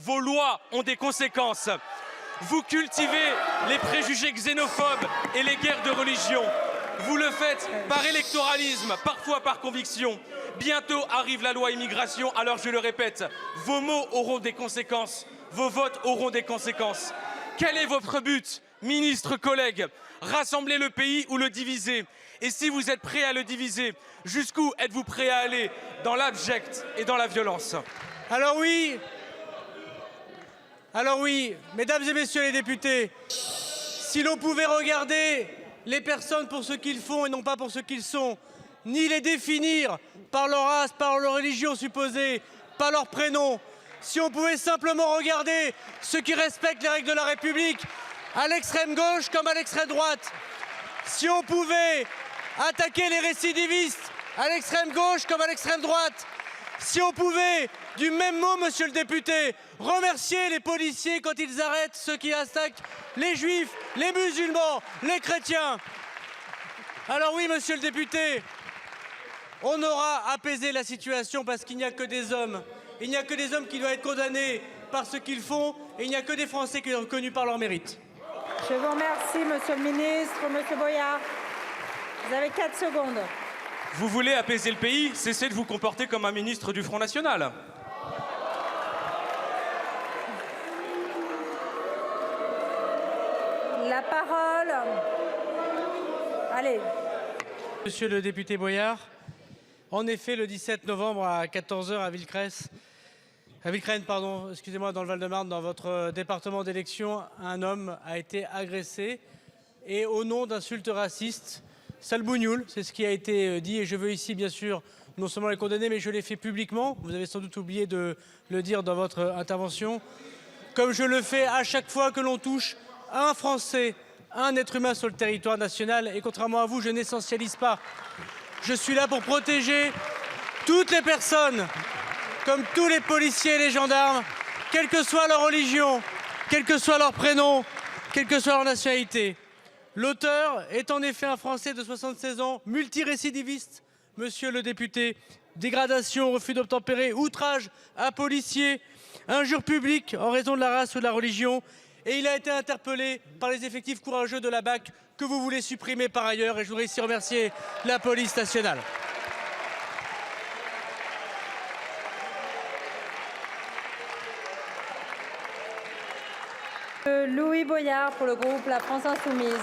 vos lois ont des conséquences. Vous cultivez les préjugés xénophobes et les guerres de religion. Vous le faites par électoralisme, parfois par conviction. Bientôt arrive la loi immigration, alors je le répète, vos mots auront des conséquences, vos votes auront des conséquences. Quel est votre but, ministres, collègues? Rassembler le pays ou le diviser? Et si vous êtes prêts à le diviser, jusqu'où êtes-vous prêts à aller? Dans l'abject et dans la violence? Alors oui, mesdames et messieurs les députés, si l'on pouvait regarder les personnes pour ce qu'ils font et non pas pour ce qu'ils sont, ni les définir par leur race, par leur religion supposée, par leur prénom, si on pouvait simplement regarder ceux qui respectent les règles de la République, à l'extrême gauche comme à l'extrême droite, si on pouvait attaquer les récidivistes à l'extrême gauche comme à l'extrême droite, si on pouvait, du même mot, monsieur le député, remercier les policiers quand ils arrêtent ceux qui attaquent les juifs, les musulmans, les chrétiens. Alors oui, monsieur le député, on aura apaisé la situation parce qu'il n'y a que des hommes. Il n'y a que des hommes qui doivent être condamnés par ce qu'ils font et il n'y a que des Français qui sont reconnus par leur mérite. Je vous remercie, monsieur le ministre. Monsieur Boyard, vous avez 4 secondes. Vous voulez apaiser le pays? Cessez de vous comporter comme un ministre du Front National. La parole. Allez. Monsieur le député Boyard, en effet, le 17 novembre à 14 h à Villecrène, dans le Val-de-Marne, dans votre département d'élection, un homme a été agressé et au nom d'insultes racistes, sale bougnoule, c'est ce qui a été dit et je veux ici bien sûr non seulement les condamner mais je l'ai fait publiquement, vous avez sans doute oublié de le dire dans votre intervention, comme je le fais à chaque fois que l'on touche un Français, un être humain sur le territoire national et contrairement à vous, je n'essentialise pas. Je suis là pour protéger toutes les personnes, comme tous les policiers et les gendarmes, quelle que soit leur religion, quel que soit leur prénom, quelle que soit leur nationalité. L'auteur est en effet un Français de 76 ans, multirécidiviste, monsieur le député, dégradation, refus d'obtempérer, outrage à policier, injures publiques en raison de la race ou de la religion, et il a été interpellé par les effectifs courageux de la BAC que vous voulez supprimer par ailleurs, et je voudrais ici remercier la police nationale. Louis Boyard pour le groupe La France Insoumise.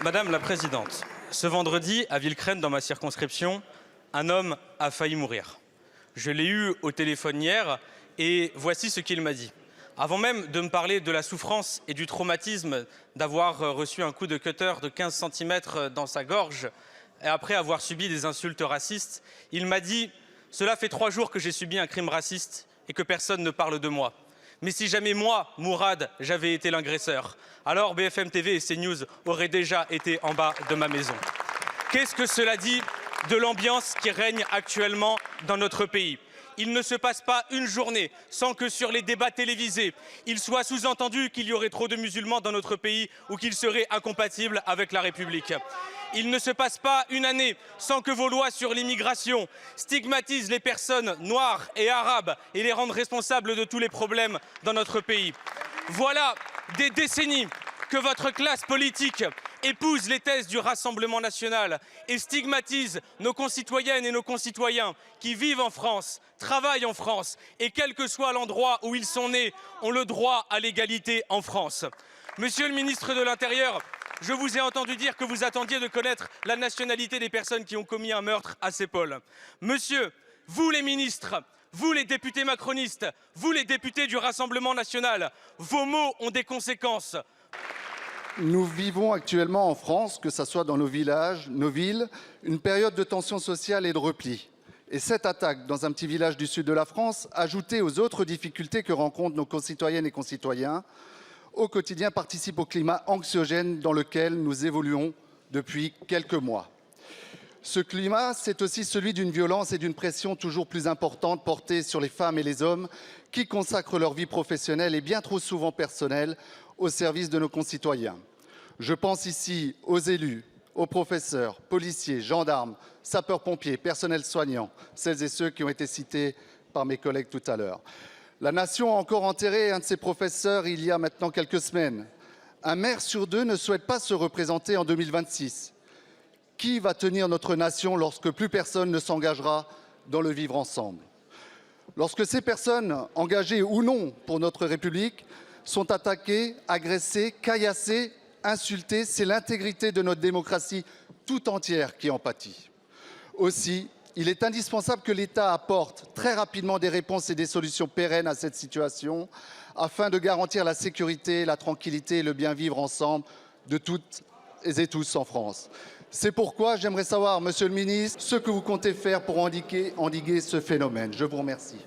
Madame la Présidente, ce vendredi, à Villecrène, dans ma circonscription, un homme a failli mourir. Je l'ai eu au téléphone hier et voici ce qu'il m'a dit. Avant même de me parler de la souffrance et du traumatisme d'avoir reçu un coup de cutter de 15 cm dans sa gorge et après avoir subi des insultes racistes, il m'a dit « Cela fait 3 jours que j'ai subi un crime raciste et que personne ne parle de moi. Mais si jamais moi, Mourad, j'avais été l'agresseur, alors BFM TV et CNews auraient déjà été en bas de ma maison. » Qu'est-ce que cela dit de l'ambiance qui règne actuellement dans notre pays? Il ne se passe pas une journée sans que sur les débats télévisés, il soit sous-entendu qu'il y aurait trop de musulmans dans notre pays ou qu'ils seraient incompatibles avec la République. Il ne se passe pas une année sans que vos lois sur l'immigration stigmatisent les personnes noires et arabes et les rendent responsables de tous les problèmes dans notre pays. Voilà des décennies que votre classe politique épouse les thèses du Rassemblement national et stigmatise nos concitoyennes et nos concitoyens qui vivent en France, travaillent en France et quel que soit l'endroit où ils sont nés, ont le droit à l'égalité en France. Monsieur le ministre de l'Intérieur, je vous ai entendu dire que vous attendiez de connaître la nationalité des personnes qui ont commis un meurtre à Saipol. Monsieur, vous les ministres, vous les députés macronistes, vous les députés du Rassemblement national, vos mots ont des conséquences. Nous vivons actuellement en France, que ce soit dans nos villages, nos villes, une période de tension sociale et de repli. Et cette attaque dans un petit village du sud de la France, ajoutée aux autres difficultés que rencontrent nos concitoyennes et concitoyens, au quotidien participe au climat anxiogène dans lequel nous évoluons depuis quelques mois. Ce climat, c'est aussi celui d'une violence et d'une pression toujours plus importante portée sur les femmes et les hommes qui consacrent leur vie professionnelle et bien trop souvent personnelle au service de nos concitoyens. Je pense ici aux élus, aux professeurs, policiers, gendarmes, sapeurs-pompiers, personnels soignants, celles et ceux qui ont été cités par mes collègues tout à l'heure. La nation a encore enterré un de ses professeurs il y a maintenant quelques semaines. Un maire sur deux ne souhaite pas se représenter en 2026. Qui va tenir notre nation lorsque plus personne ne s'engagera dans le vivre ensemble? Lorsque ces personnes, engagées ou non pour notre République, sont attaquées, agressées, caillassées, insultées, c'est l'intégrité de notre démocratie tout entière qui en pâtit. Aussi, il est indispensable que l'État apporte très rapidement des réponses et des solutions pérennes à cette situation afin de garantir la sécurité, la tranquillité et le bien vivre ensemble de toutes et tous en France. C'est pourquoi j'aimerais savoir, Monsieur le Ministre, ce que vous comptez faire pour endiguer ce phénomène. Je vous remercie.